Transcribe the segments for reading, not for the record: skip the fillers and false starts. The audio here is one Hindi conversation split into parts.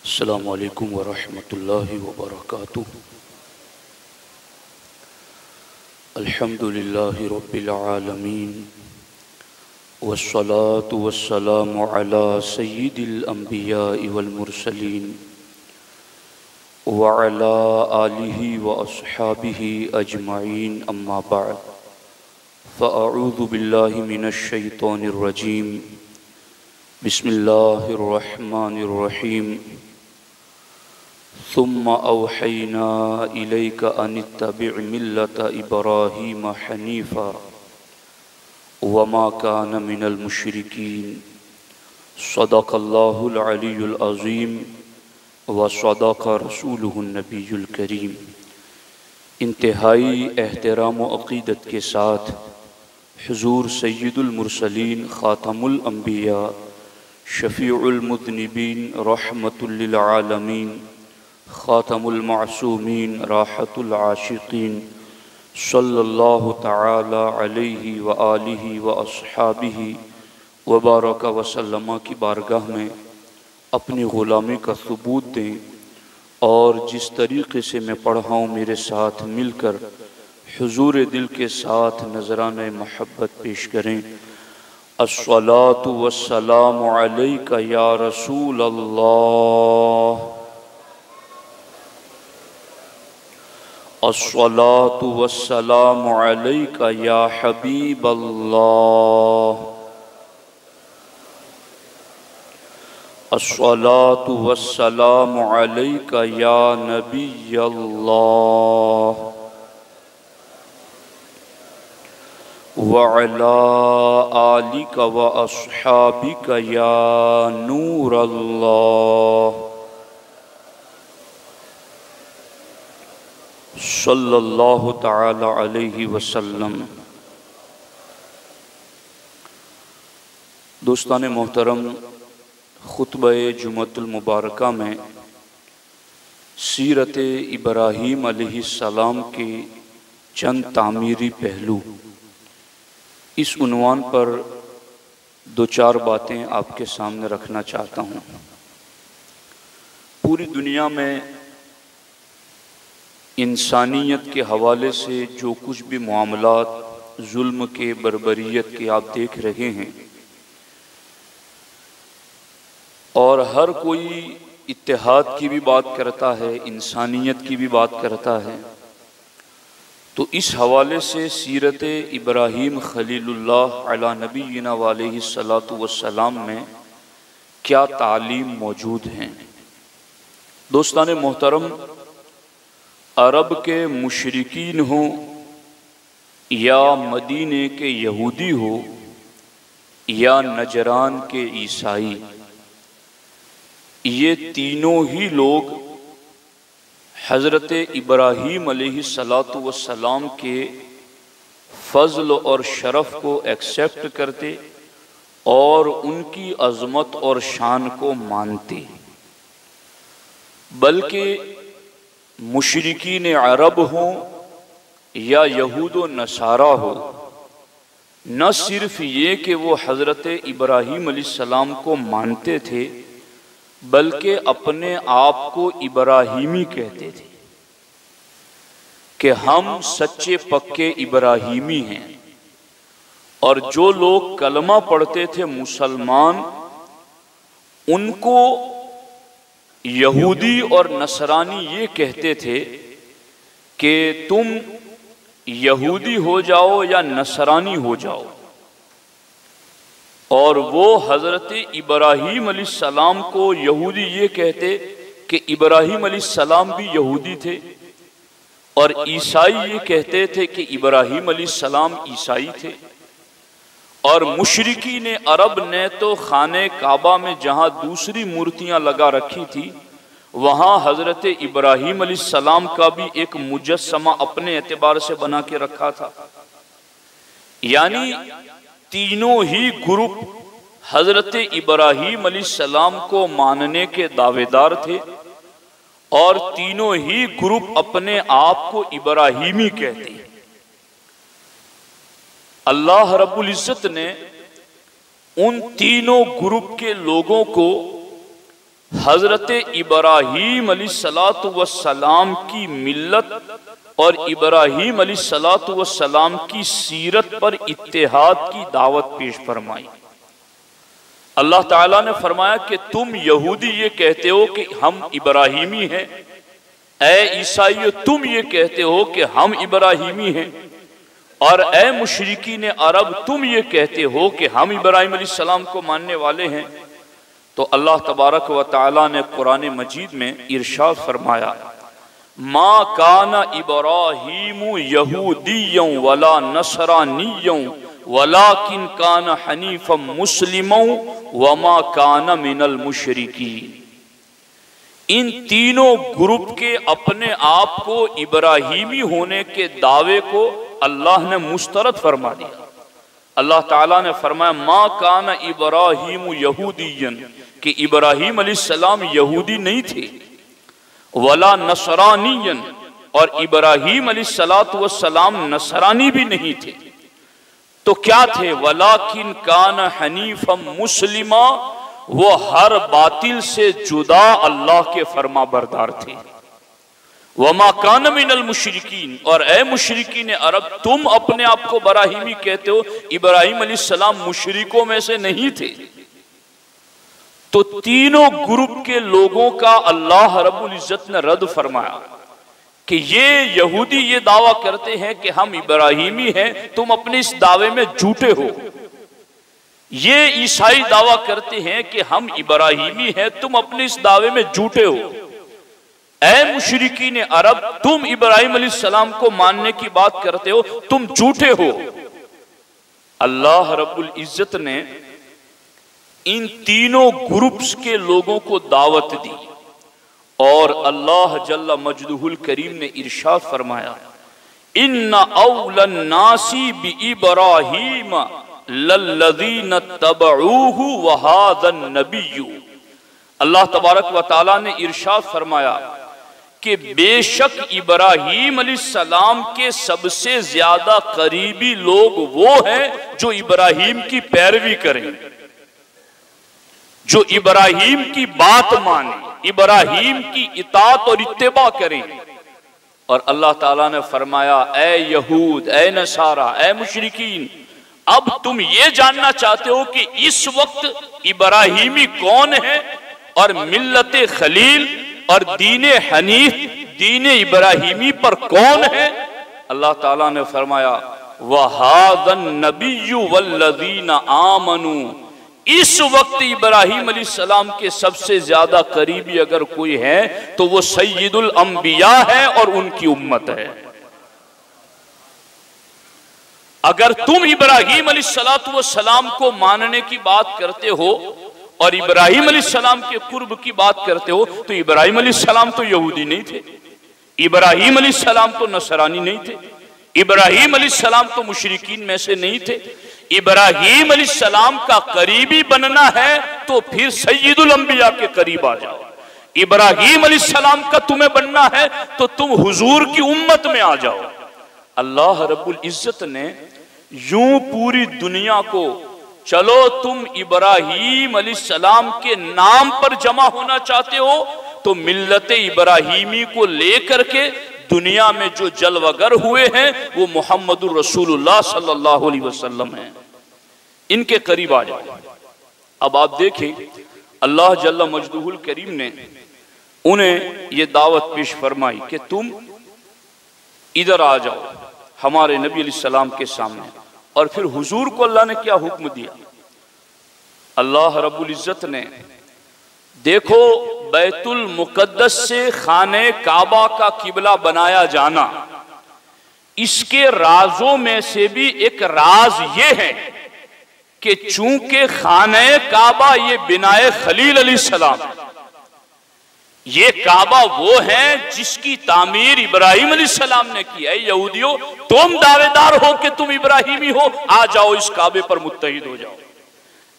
अस्सलामु अलैकुम वरहमतुल्लाहि वबरकातुह। अल्हम्दुलिल्लाहि रब्बिल आलमीन वस्सलातु वस्सलामु अला सय्यिदिल अंबियाइ वल मुरसलीन व अला आलिहि व अस्हाबिहि अजमईन, अम्मा बअद, फ़अऊज़ु बिल्लाहि मिनश शैतानिर रजीम। बिस्मिल्लाहिर रहमानिर रहीम। सुम्मा औहैना इलैका अनित्तबि' मिल्लत इब्राहीम हनीफ़ा वमा कान मिनल मुशरिकीन। सदक़ल्लाहुल अलीयुल अज़ीम व सदक़ रसूलुहुन नबियुल करीम। इंतहाई एहतराम व अक़ीदत के साथ हुज़ूर सय्यिदुल मुरसलीन, ख़ातमुल अंबिया, शफ़ीउल मुज़निबीन, रहमतुल लिल आलमीन, ख़ातमुल मासूमीन, राहतुल आशिक़ीन, सल्लल्लाहु तआला अलैहि व आलिहि व अस्हाबिहि व बारक व सल्लम की बारगाह में अपनी ग़ुलामी का सबूत दें और जिस तरीक़े से मैं पढ़ा हूँ मेरे साथ मिलकर हुज़ूर दिल के साथ नज़राने महब्बत पेश करें। अस्सलातु वस्सलामु अलैका या रसूल अल्लाह, अस्सलातु वस्सलामु अलैका या हबीब अल्लाह, अस्सलातु वस्सलामु अलैका या नबी अल्लाह व अला आलिका व अस्हाबिका या नूर अल्लाह, सल्लल्लाहु तआला अलैहि वसल्लम। दोस्तान मोहतरम, खुतबे जुमअतुल मुबारका में सीरत इब्राहीम अलैहिस्सलाम के चंद तामीरी पहलू, इस उन्वान पर दो चार बातें आपके सामने रखना चाहता हूँ। पूरी दुनिया में इंसानियत के हवाले से जो कुछ भी मामलात जुल्म के, बर्बरियत के आप देख रहे हैं, और हर कोई इत्तेहाद की भी बात करता है, इंसानियत की भी बात करता है, तो इस हवाले से सीरत इब्राहीम खलीलुल्लाह अला नबीना व अलैहिस्सलातु वस्सलाम में क्या तालीम मौजूद हैं। दोस्तान मोहतरम, अरब के मुशरिकीन हो या मदीने के यहूदी हो या नजरान के ईसाई, ये तीनों ही लोग हज़रत इब्राहीम अलैहिस्सलातु वस्सलाम के फ़ज़ल और शरफ़ को एक्सेप्ट करते और उनकी अज़मत और शान को मानते। बल्कि मुशरिकीन अरब हों या यहूद व नसारा हो, न सिर्फ़ ये कि वो हज़रत इब्राहीम अलैहिस्सलाम को मानते थे, बल्कि अपने आप को इब्राहीमी कहते थे कि हम सच्चे पक्के इब्राहीमी हैं। और जो लोग कलमा पढ़ते थे मुसलमान, उनको यहूदी और नसरानी ये कहते थे कि तुम यहूदी हो जाओ या नसरानी हो जाओ। और वो हज़रत इब्राहीम अलैहिस्सलाम को यहूदी ये कहते कि इब्राहीम अलैहिस्सलाम भी यहूदी थे, और ईसाई ये कहते थे कि इब्राहीम अलैहिस्सलाम ईसाई थे। और मुशरिकीन अरब ने तो खाने काबा में जहाँ दूसरी मूर्तियाँ लगा रखी थी, वहाँ हज़रत इब्राहीम अलैहिस्सलाम का भी एक मुजस्समा अपने एतबार से बना के रखा था। यानी तीनों ही ग्रुप हज़रत इब्राहीम अलैहिस्सलाम को मानने के दावेदार थे, और तीनों ही ग्रुप अपने आप को इब्राहीमी कहते हैं। अल्लाह रब्बुल इज़्ज़त ने उन तीनों ग्रुप के लोगों को हजरत इब्राहीम अलैहिस्सलातु वस्सलाम की मिल्लत और इब्राहीम अलैहिस्सलातु वस्सलाम की सीरत पर इत्तेहाद की दावत पेश फरमाई। अल्लाह ताला ने फरमाया कि तुम यहूदी ये कहते हो कि हम इब्राहीमी हैं, ए ईसाइयों तुम ये कहते हो कि हम इब्राहीमी हैं, और ए मुशरिकीन अरब तुम ये कहते हो कि हम इब्राहीम अलैहिस्सलाम को मानने वाले हैं। तो अल्लाह तबारक व तआला ने कुरान मजीद में इरशाद फरमाया, मा काना इब्राहीमु यहूदिय्यन वला नसरानिय्यन वलाकिन काना हनीफम मुस्लिमन वमा काना मिनल मुशरिकीन। इन तीनों ग्रुप के अपने आप को इब्राहीमी होने के दावे को अल्लाह ने मुस्तरद फरमा दिया। अल्लाह ताला ने फरमाया, मा काना इब्राहीम यहूदियन, कि इब्राहीम अलैहिस्सलाम यहूदी नहीं थे, वला नसरानियन, और इब्राहीम अलैहिस्सलातु वस्सलाम नसरानी भी नहीं थे। तो क्या थे? वलाकिन काना हनीफम मुस्लिमा, वो हर बातिल से जुदा अल्लाह के फरमा बरदार थे। वमा कान मिनल मुशरिकीन, और ए मुशरिकीन अरब तुम अपने आप को इब्राहीमी कहते हो, इब्राहीम अलैहिस्सलाम मुशरिकों में से नहीं थे। तो तीनों ग्रुप के लोगों का अल्लाह रब्बुल इज्जत ने रद्द फरमाया कि ये यहूदी ये दावा करते हैं कि हम इब्राहीमी हैं, तुम अपने इस दावे में झूठे हो। ये ईसाई दावा करते हैं कि हम इब्राहीमी हैं, तुम अपने इस दावे में झूठे हो। ऐ मुशरिकीन अरब तुम इब्राहीम अलैहिस्सलाम को मानने की बात करते हो, तुम झूठे हो। अल्लाह रब्बुल इज्जत ने इन तीनों ग्रुप्स के लोगों को दावत दी और अल्लाह जल्ला मजदुहुल करीम ने इरशाद फरमाया, इन्ना औलन नासी बि इब्राहीम लल्लज़ीना तबऊहु व हाज़न नबिय्यु। अल्लाह तबारक व तआला ने इरशाद फरमाया कि बेशक इब्राहीम अलैहिस्सलाम के सबसे ज्यादा करीबी लोग वो हैं जो इब्राहीम की पैरवी करें, जो इब्राहीम की बात माने, इब्राहीम की इताअत और इत्तिबा करें। और अल्लाह ताला ने फरमाया, ए यहूद, ए नसारा, ए मुशरिकीन, अब तुम ये जानना चाहते हो कि इस वक्त इब्राहीमी कौन है और मिल्लत खलील और दीन हनीफ दीन इब्राहीमी पर कौन है? अल्लाह ताला ने फरमाया, वहादन नबिय्यु वल्लज़ीना आमनू, इस वक्त इब्राहीम अलैहिस्सलाम के सबसे ज्यादा करीबी अगर कोई है तो वो सय्यदुल अंबिया है और उनकी उम्मत है। अगर तुम इब्राहीम अलैहिस्सलातु वस्सलाम को मानने की बात करते हो और इब्राहीम अलैहिस्सलाम के कुर्ब की बात करते हो, तो इब्राहीम अलैहिस्सलाम तो यहूदी नहीं थे, इब्राहीम अलैहिस्सलाम तो नसरानी नहीं थे, इब्राहीम अलैहिस्सलाम तो मुशरिकीन में से नहीं थे। इब्राहीम अलैहिस्सलाम का करीबी बनना है तो फिर सय्यदुल अंबिया के करीब आ जाओ। इब्राहीम अलैहिस्सलाम का तुम्हें बनना है तो तुम हुजूर की उम्मत में आ जाओ। अल्लाह रब्बुल इज्जत ने यूं पूरी दुनिया को, चलो तुम इब्राहीम अलैहिस्सलाम के नाम पर जमा होना चाहते हो तो मिल्लत इब्राहीमी को लेकर के दुनिया में जो जलवगर हुए हैं वो मुहम्मदुर रसूलुल्लाह सल्लल्लाहु अलैहि वसल्लम हैं, इनके करीब आ जाओ। अब आप देखें अल्लाह जल्ला मजदुहुल करीम ने उन्हें ये दावत पेश फरमाई कि तुम इधर आ जाओ हमारे नबी अलैहिस्सलाम के सामने। और फिर हुजूर को अल्लाह ने क्या हुक्म दिया? अल्लाह रब्बुल इज्जत ने, देखो बैतुल मुकद्दस से खाने काबा का किबला बनाया जाना, इसके राजों में से भी एक राज ये है कि चूंकि खाने काबा ये बिनाए खलील अलैहिस्सलाम, ये काबा वो है जिसकी तामीर इब्राहीम अलैहिस्सलाम ने की है। यहूदियों तुम दावेदार हो कि तुम इब्राहीमी हो, आ जाओ इस काबे पर मुत्तहिद हो जाओ।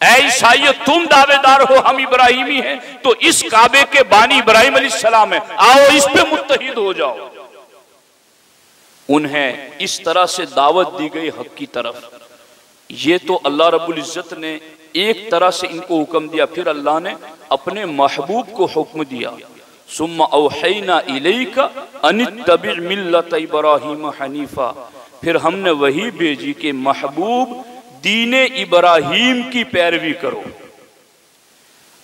ऐ ईसाइयों तुम दावेदार हो हम इब्राहीमी हैं, तो इस काबे के बानी इब्राहीम अलैहिस्सलाम है, आओ इस पे मुत्तहिद हो जाओ। उन्हें इस तरह से दावत दी गई हक की तरफ। ये तो अल्लाह रब्बुल इज्जत ने एक तरह से इनको हुक्म दिया। फिर अल्लाह ने अपने महबूब को हुक्म दिया, सुम्मा औहैना इलैका अनित्तबि मिल्लत इब्राहीम हनीफा, फिर हमने वही भेजी कि महबूब दीन इब्राहीम की पैरवी करो।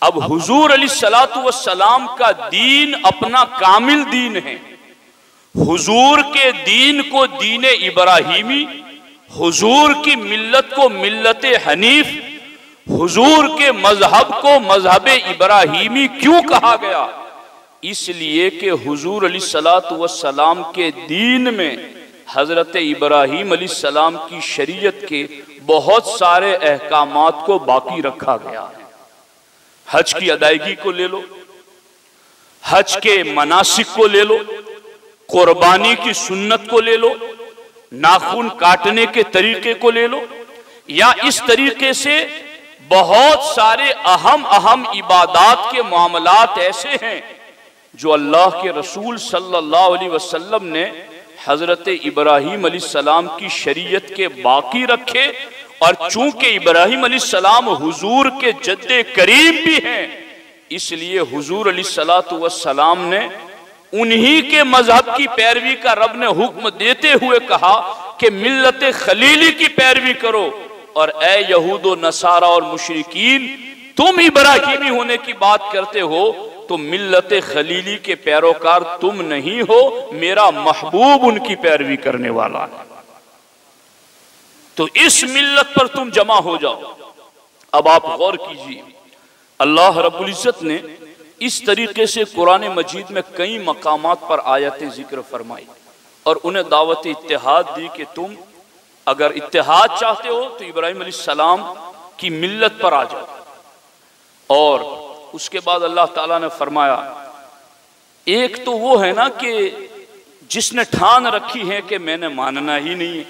अब हुजूर अलैहिस्सलातु वस्सलाम का दीन अपना कामिल दीन है। हुजूर के दीन को दीन इब्राहीमी, हुजूर की मिल्लत को मिल्लत हनीफ, हुजूर के मजहब को मजहब इब्राहीमी क्यों कहा गया? इसलिए कि हुजूर अलैहिस्सलातु वस्सलाम के दीन में हजरत इब्राहीम अलैहिस्सलाम की शरीयत के बहुत सारे अहकामात को बाकी रखा गया है। हज की अदायगी को ले लो, हज के मनासिक को ले लो, कुर्बानी की सुन्नत को ले लो, नाखून काटने के तरीके को ले लो, या इस तरीके से बहुत सारे अहम अहम इबादात के मामलात ऐसे हैं जो अल्लाह के रसूल सल्लल्लाहु अलैहि वसल्लम ने हजरत इब्राहीम अलैहिस्सलाम की शरीयत के बाकी रखे। और चूंकि इब्राहीम अलैहिस्सलाम हुजूर के जद्दे करीम भी हैं, इसलिए हुजूर अलैहिस्सलातु वस्सलाम ने उन्हीं के मजहब की पैरवी का रब ने हुक्म देते हुए कहा कि मिल्लत खलीली की पैरवी करो। और ए यहूदो नसारा और मुशरिकीन, तुम इब्राहीमी होने की बात करते हो तो मिल्लत खलीली के पैरोकार तुम नहीं हो, मेरा महबूब उनकी पैरवी करने वाला है। तो इस मिल्लत पर तुम जमा हो जाओ। अब आप गौर कीजिए, अल्लाह रब्बुल इज्जत ने इस तरीके से कुरान मजीद में कई मकामात पर आयतें जिक्र फरमाई और उन्हें दावत इत्तेहाद दी कि तुम अगर इत्तेहाद चाहते हो तो इब्राहीम अलैहिस्सलाम की मिल्लत पर आ जाओ। और उसके बाद अल्लाह ताला ने फरमाया, एक तो वो है ना कि जिसने ठान रखी है कि मैंने मानना ही नहीं है,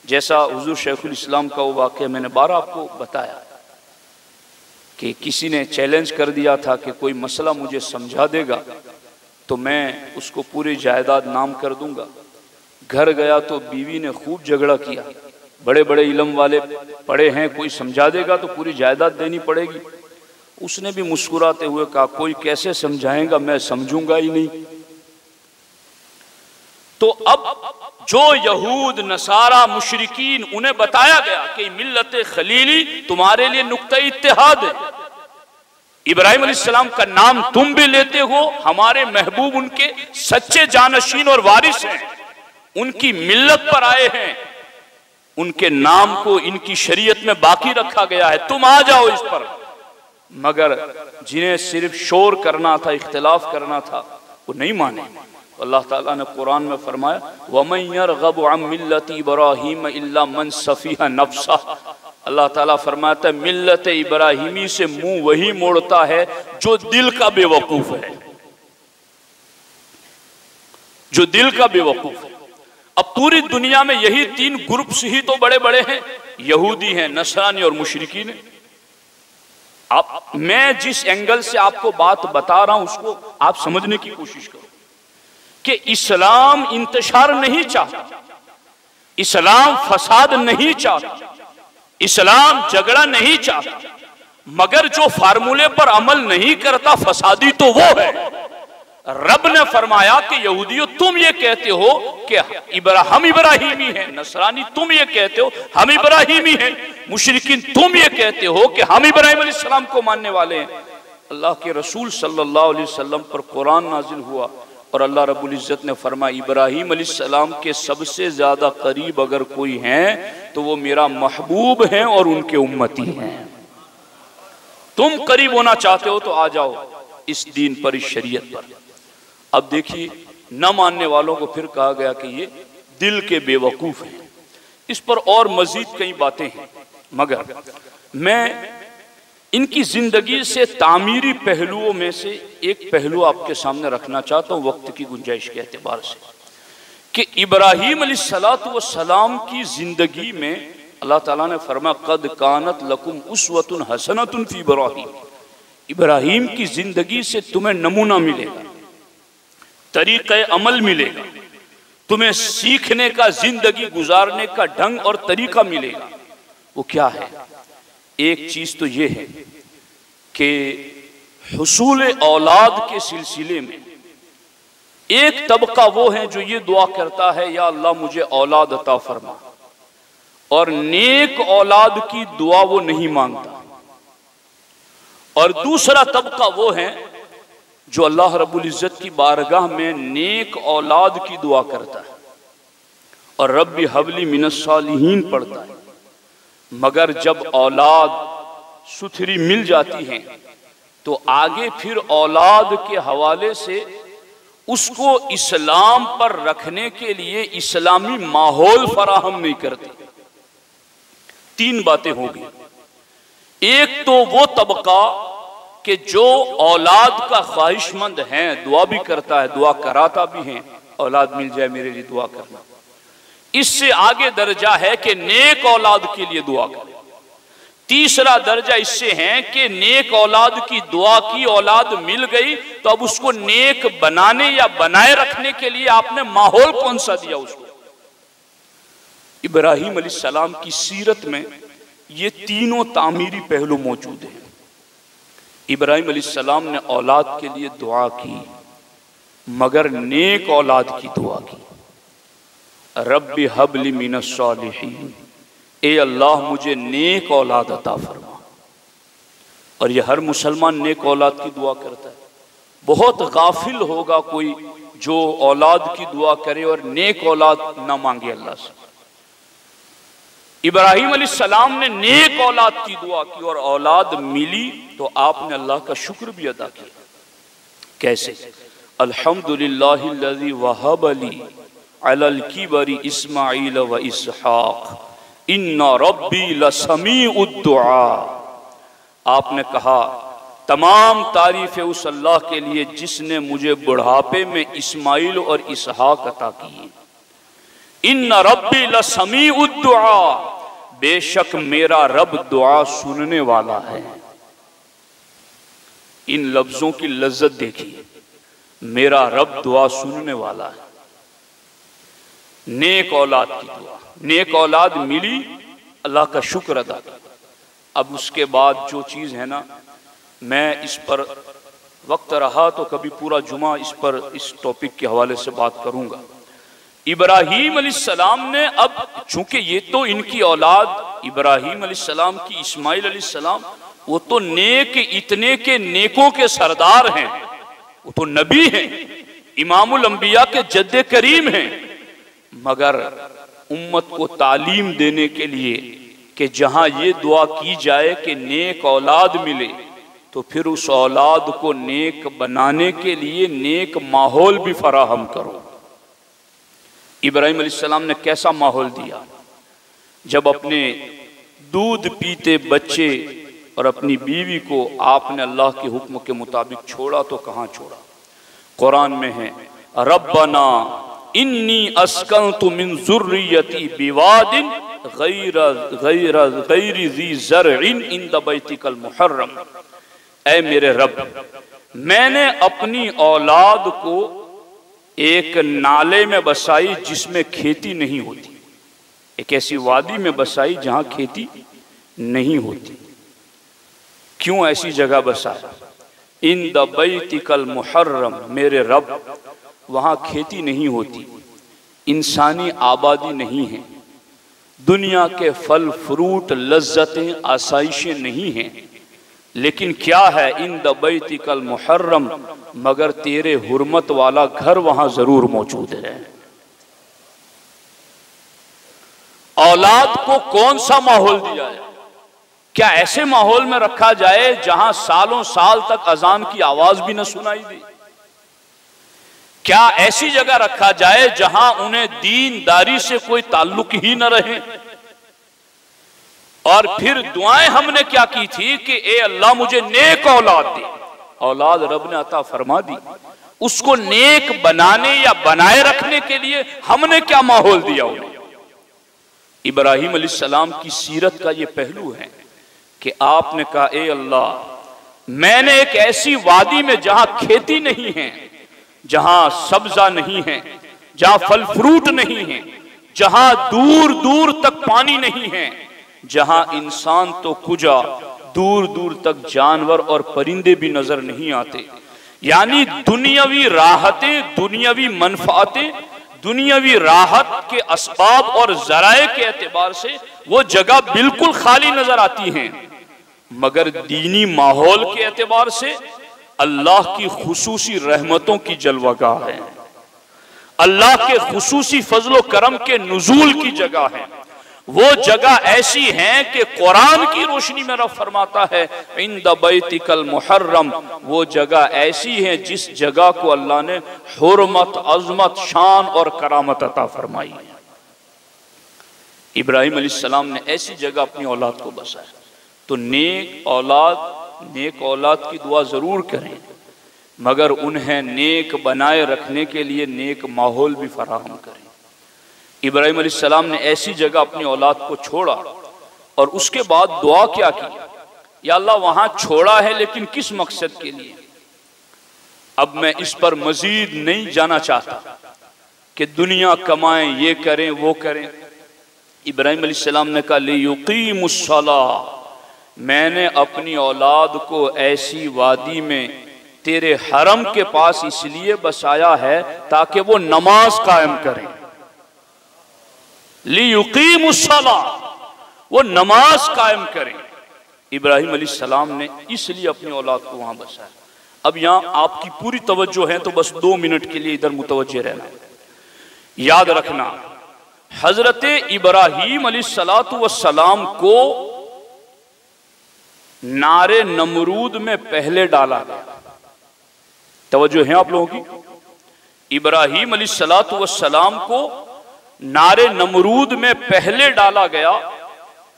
जैसा हुजूर शेखुल इस्लाम का वो वाक़या मैंने बार आपको बताया कि किसी ने चैलेंज कर दिया था कि कोई मसला मुझे समझा देगा तो मैं उसको पूरी जायदाद नाम कर दूंगा। घर गया तो बीवी ने खूब झगड़ा किया, बड़े बड़े इल्म वाले पढ़े हैं, कोई समझा देगा तो पूरी जायदाद देनी पड़ेगी। उसने भी मुस्कुराते हुए कहा, कोई कैसे समझाएगा, मैं समझूंगा ही नहीं। तो अब जो यहूद नसारा मुशरिकीन, उन्हें बताया गया कि मिल्लत खलीली तुम्हारे लिए नुक्ता इत्तेहाद है, इब्राहीम अलैहिस्सलाम का नाम तुम भी लेते हो, हमारे महबूब उनके सच्चे जानशीन और वारिस हैं, उनकी मिल्लत पर आए हैं, उनके नाम को इनकी शरीयत में बाकी रखा गया है, तुम आ जाओ इस पर। मगर जिन्हें सिर्फ शोर करना था, इख्तिलाफ करना था, वो नहीं माने। अल्लाह ताला ने कुरान में फरमाया, वमन यरगबु अन मिल्लति इब्राहीम इल्ला मन सफिहा नफ्सा। अल्लाह ताला फरमाता है, मिल्लत इब्राहीमी से मुंह वही मोड़ता है जो दिल का बेवकूफ है, जो दिल का बेवकूफ है। अब पूरी दुनिया में यही तीन ग्रुप्स ही तो बड़े बड़े हैं, यहूदी हैं, नसरानी और मुशरिकीन हैं। आप, मैं जिस एंगल से आपको बात बता रहा हूं उसको आप समझने की कोशिश करो कि इस्लाम इंतशार नहीं चाहता, इस्लाम फसाद नहीं चाहता, इस्लाम झगड़ा नहीं चाहता, मगर जो फार्मूले पर अमल नहीं करता फसादी तो वो है। रब ने फरमाया कि यहूदियों तुम ये कहते हो कि हम इब्राहीमी हैं, नसरानी तुम ये कहते हो हम इब्राहीमी हैं, मुशरिकीन तुम ये कहते हो कि हम इब्राहीम अलैहिस्सलाम को मानने वाले हैं। अल्लाह के रसूल सल्लल्लाहु अलैहि वसल्लम पर कुरान नाजिल हुआ और अल्लाह रब्बुल इज्जत ने फरमाया, इब्राहीम अलैहिस्सलाम के सबसे ज्यादा करीब अगर कोई हैं तो वो मेरा महबूब हैं और उनके उम्मती हैं। तुम करीब होना चाहते हो तो आ जाओ इस दीन पर, इस शरीयत पर। अब देखिए, न मानने वालों को फिर कहा गया कि ये दिल के बेवकूफ हैं। इस पर और मजीद कई बातें हैं, मगर मैं इनकी जिंदगी से तामीरी पहलुओं में से एक पहलू आपके सामने रखना चाहता हूं वक्त की गुंजाइश के एतबार से, कि इब्राहीम अलैहिस्सलातु वस्सलाम की जिंदगी में अल्लाह ताला ने फरमाया, कद कानत लकुम उस्वतुन हसनतुन फी इब्राहीम। इब्राहीम की जिंदगी से तुम्हें नमूना मिलेगा, तरीक़े अमल मिलेगा, तुम्हें सीखने का, जिंदगी गुजारने का ढंग और तरीका मिलेगा। वो क्या है? एक चीज तो ये है कि हुसूल औलाद के सिलसिले में एक तबका वो है जो ये दुआ करता है, या अल्लाह मुझे औलाद अता फरमा, और नेक औलाद की दुआ वो नहीं मांगता। और दूसरा तबका वो है जो अल्लाह रब्बुल इज्जत की बारगाह में नेक औलाद की दुआ करता है और रब्बी हबली मिनस सालिहीन पढ़ता है, मगर जब औलाद सुथरी मिल जाती है तो आगे फिर औलाद के हवाले से उसको इस्लाम पर रखने के लिए इस्लामी माहौल फराहम नहीं करते। तीन बातें होगी। एक तो वो तबका कि जो औलाद का ख्वाहिशमंद है, दुआ भी करता है, दुआ कराता भी है, औलाद मिल जाए मेरे लिए दुआ करना। इससे आगे दर्जा है कि नेक औलाद के लिए दुआ करे। तीसरा दर्जा इससे है कि नेक औलाद की दुआ की, औलाद मिल गई तो अब उसको नेक बनाने या बनाए रखने के लिए आपने माहौल कौन सा दिया उसको। इब्राहीम अलैहिस्सलाम की सीरत में ये तीनों तामीरी पहलू मौजूद हैं। इब्राहीम अलैहिस्सलाम ने औलाद के लिए दुआ की, मगर नेक औलाद की दुआ की। रब्बी हबली मिनस सालिहीन, ए अल्लाह मुझे नेक औलाद अता फरमा। और ये हर मुसलमान नेक औलाद की दुआ करता है। बहुत गाफिल होगा कोई जो औलाद की दुआ करे और नेक औलाद ना मांगे अल्लाह से। इब्राहीम अलैहिस्सलाम ने नेक औलाद की दुआ की और औलाद मिली तो आपने अल्लाह का शुक्र भी अदा किया। कैसे? अल्हम्दुलिल्लाहिल्लज़ी वहब ली अलल किबरी इस्माईल व इसहाक इन्ना रब्बी लसमीउद दुआ। आपने कहा तमाम तारीफें उस अल्लाह के लिए जिसने मुझे बुढ़ापे में इस्माईल और इसहाक अता किए। इन्ना रब्बी लसमीउद दुआ, बेशक मेरा रब दुआ सुनने वाला है। इन लफ्जों की लज्जत देखिए, मेरा रब दुआ सुनने वाला है। नेक औलाद की दुआ, नेक औलाद मिली, अल्लाह का शुक्र अदा किया। अब उसके बाद जो चीज़ है ना, मैं इस पर वक्त रहा तो कभी पूरा जुमा इस पर इस टॉपिक के हवाले से बात करूंगा। इब्राहीम अलैहिस्सलाम ने, अब चूंकि ये तो इनकी औलाद इब्राहीम अलैहिस्सलाम की इस्माईल अलैहिस्सलाम, वो तो नेक इतने के नेकों के सरदार हैं, वो तो नबी हैं, इमामुल अंबिया के जद्दे करीम हैं, मगर उम्मत को तालीम देने के लिए कि जहां ये दुआ की जाए कि नेक औलाद मिले, तो फिर उस औलाद को नेक बनाने के लिए नेक माहौल भी फराहम करो। इब्राहीम अलैहिस्सलाम ने कैसा माहौल दिया? जब अपने दूध पीते बच्चे और अपनी बीवी को आपने अल्लाह के हुक्म के मुताबिक छोड़ा तो कहाँ छोड़ा? कुरान में है, रब्बना इन्नी अस्कनतु मिन ज़ुर्रियती बिवादिन गैरि ज़ी ज़रइन इंद बैतिकल मुहर्रम। ऐ मेरे रब, मैंने अपनी औलाद को एक नाले में बसाई जिसमें खेती नहीं होती, एक ऐसी वादी में बसाई जहां खेती नहीं होती। क्यों ऐसी जगह बसाया? इंद बैतिकल मुहर्रम, मेरे रब वहां खेती नहीं होती, इंसानी आबादी नहीं है, दुनिया के फल फ्रूट लज्जतें आसाइशें नहीं हैं, लेकिन क्या है? इंद बैतिकल मुहर्रम, मगर तेरे हुर्मत वाला घर वहां जरूर मौजूद है। औलाद को कौन सा माहौल दिया है? क्या ऐसे माहौल में रखा जाए जहां सालों साल तक अजान की आवाज भी न सुनाई दे? क्या ऐसी जगह रखा जाए जहां उन्हें दीनदारी से कोई ताल्लुक ही न रहे? और फिर दुआएं हमने क्या की थी कि ए अल्लाह मुझे नेक औलाद दे। औलाद रब ने अता फरमा दी, उसको नेक बनाने या बनाए रखने के लिए हमने क्या माहौल दिया उन्हें? इब्राहीम अलैहिस्सलाम की सीरत का ये पहलू है कि आपने कहा, ए अल्लाह मैंने एक ऐसी वादी में जहां खेती नहीं है, जहां सब्जा नहीं है, जहां फल फ्रूट नहीं है, जहां दूर दूर तक पानी नहीं है, जहां इंसान तो कुजा, दूर दूर तक जानवर और परिंदे भी नजर नहीं आते। यानी दुनियावी राहतें, दुनियावी मनफातें, दुनियावी राहत के असबाब और जराए के एतबार से वो जगह बिल्कुल खाली नजर आती हैं, मगर दीनी माहौल के एतबार से अल्लाह की खुसूसी रहमतों की जलवागाह है, अल्लाह के खुसूसी फजलो करम के नुजूल की जगह है। वो जगह ऐसी है कि कुरान की रोशनी में रब फरमाता है इंद बैतिकल मुहर्रम, वो जगह ऐसी है जिस जगह को अल्लाह ने हुर्मत, अजमत, शान और करामत अता फरमाई है। इब्राहिम अलैहिस्सलाम ने ऐसी जगह अपनी औलाद को बसाया। तो नेक औलाद की दुआ जरूर करें, मगर उन्हें नेक बनाए रखने के लिए नेक माहौल भी फराहम करें। इब्राहिम अलैहिस्सलाम ने ऐसी जगह अपनी औलाद को छोड़ा और उसके बाद दुआ क्या की, या अल्लाह वहां छोड़ा है लेकिन किस मकसद के लिए। अब मैं इस पर मजीद नहीं जाना चाहता कि दुनिया कमाएं, ये करें, वो करें। इब्राहिम अलैहिस्सलाम ने कहा लियुकीमुस्सलाह, मैंने अपनी औलाद को ऐसी वादी में तेरे हरम के पास इसलिए बसाया है ताकि वो नमाज कायम करें। लियुकीमुस्सलाह, वो नमाज कायम करें। इब्राहिम अलैहिस्सलाम ने इसलिए अपनी औलाद को वहां बसाया। अब यहां आपकी पूरी तवज्जो है तो बस 2 मिनट के लिए इधर मुतवज्जे रहना। याद रखना, हजरत इब्राहिम अलैहिस्सलातु वस्सलाम को नारे नमरूद में पहले डाला गया। तवज्जो है आप लोगों की। इब्राहिम अलैहिस्सलातु वस्सलाम को नारे नमरूद में पहले डाला गया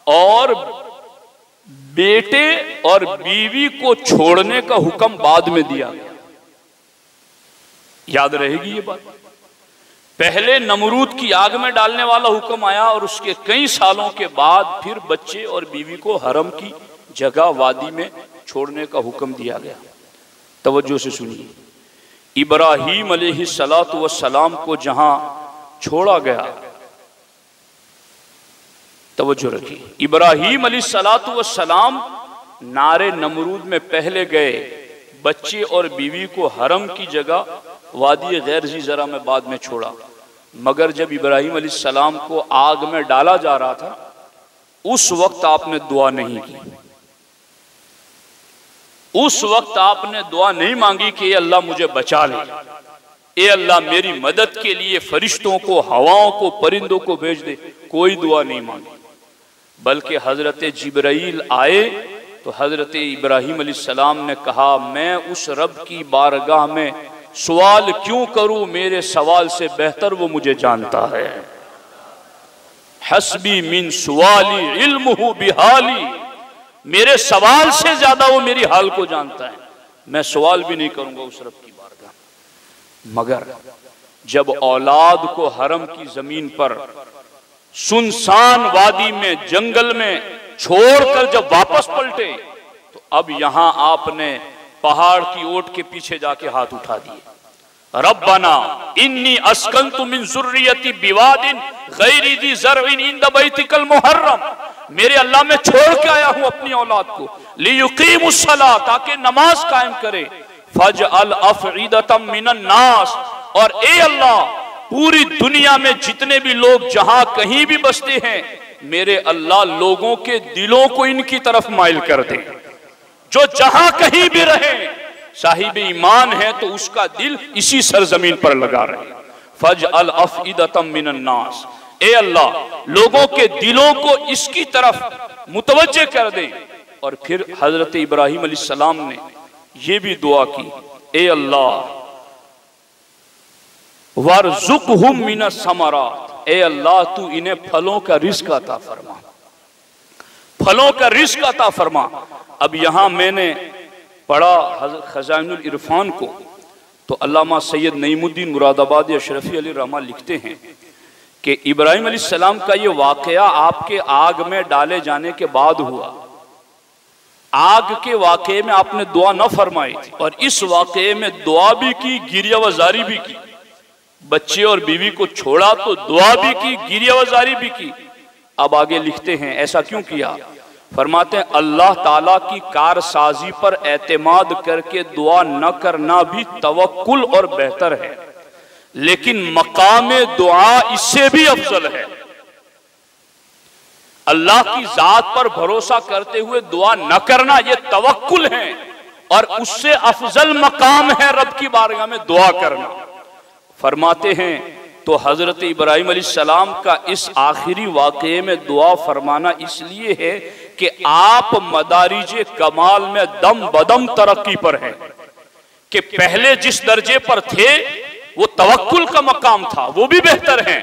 और बेटे और बीवी को छोड़ने का हुक्म बाद में दिया गया। याद रहेगी ये बात। पहले नमरूद की आग में डालने वाला हुक्म आया और उसके कई सालों के बाद फिर बच्चे और बीवी को हरम की जगह वादी में छोड़ने का हुक्म दिया गया। तवज्जो से सुनिए, इब्राहिम अलैहिस्सलातु वस्सलाम को जहां छोड़ा गया, तवज्जो रखिए, इब्राहिम अलैहिस्सलातु वस्सलाम नारे नमरूद में पहले गए, बच्चे और बीवी को हरम की जगह वादी गैर ज़ी ज़रा में बाद में छोड़ा। मगर जब इब्राहिम अलैहिस्सलाम को आग में डाला जा रहा था, उस वक्त आपने दुआ नहीं की। उस वक्त आपने दुआ नहीं मांगी कि अल्लाह मुझे बचा ले, ए अल्लाह मेरी मदद के लिए फरिश्तों को, हवाओं को, परिंदों को भेज दे। कोई दुआ नहीं मांगी, बल्कि हजरत जिब्राइल आए तो हजरत इब्राहिम अलैहिस्सलाम ने कहा, मैं उस रब की बारगाह में सवाल क्यों करूं, मेरे सवाल से बेहतर वो मुझे जानता है। हस्बी मिन सुवाली इल्मुहु बिहाली, मेरे सवाल से ज्यादा वो मेरी हाल को जानता है। मैं सवाल भी नहीं करूंगा उस रब की बारगाह। मगर जब औलाद को हरम की जमीन पर सुनसान वादी में, जंगल में छोड़कर जब वापस पलटे, तो अब यहां आपने पहाड़ की ओट के पीछे जाके हाथ उठा दिए। रब्बना इन्नी अस्कंतु मिन ज़ुर्रियती बिवादिन गैरि ज़ी ज़रइन इंद बैतिकल मुहर्रम, मेरे अल्लाह मैं छोड़ के आया हूं अपनी औलाद को, लियुकीमुस्सलाह, ताकि नमाज कायम करे, फजअल अफ़ईदतम मिनन नास, और ए अल्लाह पूरी दुनिया में जितने भी लोग जहां कहीं भी बसते हैं, मेरे अल्लाह लोगों के दिलों को इनकी तरफ माइल कर दे। जो जहां कहीं भी रहे, साहिब ईमान है तो उसका दिल इसी सरजमीन पर लगा रहे। फजअल अफ़ईदतम मिनन नास, ए अल्लाह लोगों के दिलों को इसकी तरफ मुतवज्जे कर दे। और फिर हजरत इब्राहिम अलैहिस्सलाम ने यह भी दुआ की, ए अल्लाह वरज़ुक़हुम मिनस समरात, ए अल्लाह तू इन्हें फलों का रिज़्क़ अता फरमा, फलों का रिज़्क़ अता फरमा। अब यहां मैंने पढ़ा खज़ाइनुल इरफान को, तो अल्लामा सैयद नईमुद्दीन मुरादाबादी अशरफी अली रहमा लिखते हैं कि इब्राहिम अलैहिस्सलाम का ये वाक़या आपके आग में डाले जाने के बाद हुआ। आग के वाक़े में आपने दुआ न फरमाई थी, और इस वाक़े में दुआ भी की, गिरिया वजारी भी की। बच्चे और बीवी को छोड़ा तो दुआ भी की, गिरिया वजारी भी की। अब आगे लिखते हैं ऐसा क्यों किया। फरमाते हैं अल्लाह ताला की कारसाजी पर एतमाद करके दुआ न करना भी तवक्कुल और बेहतर है, लेकिन मकाम दुआ इससे भी अफजल है। अल्लाह की जात पर भरोसा करते हुए दुआ न करना ये तवक्कुल है, और उससे अफजल मकाम है रब की बारगाह में दुआ करना। फरमाते हैं तो हजरत इब्राहिम अलैहिस्सलाम का इस आखिरी वाक़े में दुआ फरमाना इसलिए है कि आप मदारिजे कमाल में दम बदम तरक्की पर हैं, कि पहले जिस दर्जे पर थे वो तवक्कुल का मकाम था, वो भी बेहतर है,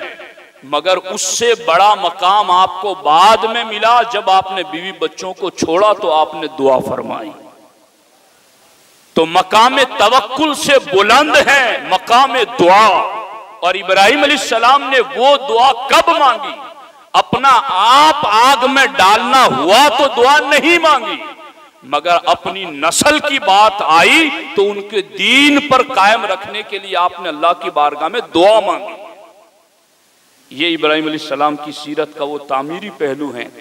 मगर उससे बड़ा मकाम आपको बाद में मिला जब आपने बीवी बच्चों को छोड़ा तो आपने दुआ फरमाई। तो मकाम तवक्कुल से बुलंद है मकाम दुआ। और इब्राहिम अलैहिस्सलाम ने वो दुआ कब मांगी? अपना आप आग में डालना हुआ तो दुआ नहीं मांगी, मगर अपनी नस्ल की बात आई तो उनके दीन पर कायम रखने के लिए आपने अल्लाह की बारगाह में दुआ मांगी। ये इब्राहिम अलैहिस्सलाम की सीरत का वो तामीरी पहलू है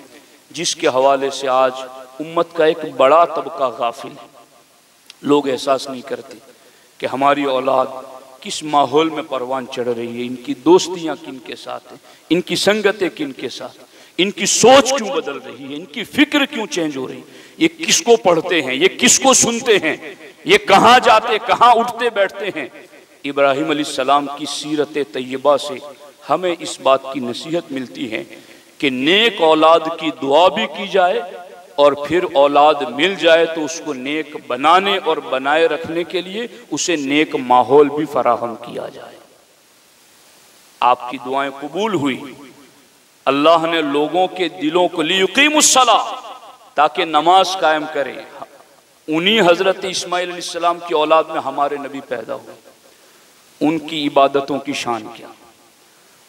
जिसके हवाले से आज उम्मत का एक बड़ा तबका गाफिल है। लोग एहसास नहीं करते कि हमारी औलाद किस माहौल में परवान चढ़ रही है, इनकी दोस्तियां किन के साथ हैं, इनकी संगतें किन के साथ, इनकी सोच क्यों बदल रही है, इनकी फिक्र क्यों चेंज हो रही है, ये किसको पढ़ते हैं, ये किसको सुनते हैं, ये कहाँ जाते कहाँ उठते बैठते हैं। इब्राहिम अलैहिस्सलाम की सीरत तैयबा से हमें इस बात की नसीहत मिलती है कि नेक औलाद की दुआ भी की जाए और फिर औलाद मिल जाए तो उसको नेक बनाने और बनाए रखने के लिए उसे नेक माहौल भी फराहम किया जाए। आपकी दुआएं कबूल हुई, अल्लाह ने लोगों के दिलों को लियुकीमुस्सलाह ताकि नमाज कायम करें। उन्हीं हजरत इस्माइल अलैहिस्सलाम की औलाद में हमारे नबी पैदा हुए, उनकी इबादतों की शान क्या,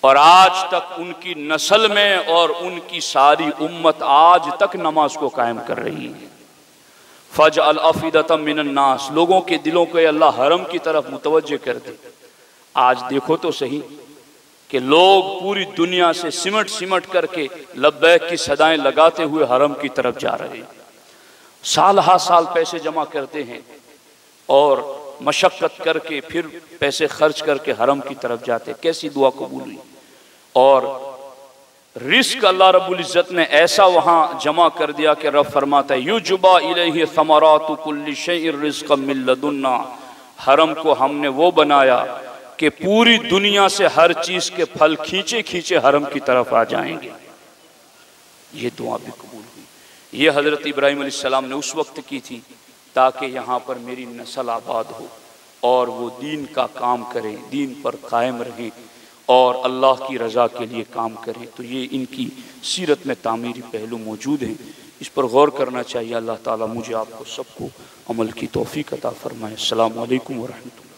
और आज तक उनकी नस्ल में और उनकी सारी उम्मत आज तक नमाज को कायम कर रही है। फजअल अफीदतम मिनन नास, लोगों के दिलों को अल्लाह हरम की तरफ मुतवज्जे कर दे। आज देखो तो सही कि लोग पूरी दुनिया से सिमट सिमट करके लब्बैक की सदाएं लगाते हुए हरम की तरफ जा रहे हैं। साल हा साल पैसे जमा करते हैं और मशक्क़त करके फिर पैसे खर्च करके हरम की तरफ जाते। कैसी दुआ कबूल हुई। और रिस्क अल्लाह रब्बुल इज़्ज़त ने ऐसा वहाँ जमा कर दिया कि रब फरमाता है युजबा इलैहि समरातु कुल्लि शैइन रिज़्क़म मिन लदुन्ना। हरम को हमने वो बनाया कि पूरी दुनिया से हर चीज़ के फल खींचे खींचे हरम की तरफ आ जाएंगे। ये दुआ भी कबूल हुई। ये हज़रत इब्राहिम अलैहिस्सलाम ने उस वक्त की थी ताकि यहाँ पर मेरी नस्ल आबाद हो और वो दीन का काम करें, दीन पर कायम रहें और अल्लाह की रज़ा के लिए काम करें। तो ये इनकी सीरत में तामीरी पहलू मौजूद हैं, इस पर गौर करना चाहिए। अल्लाह ताला मुझे आपको सबको अमल की तौफीक अता फरमाए। अस्सलामु अलैकुम व रहमतुल्लाह।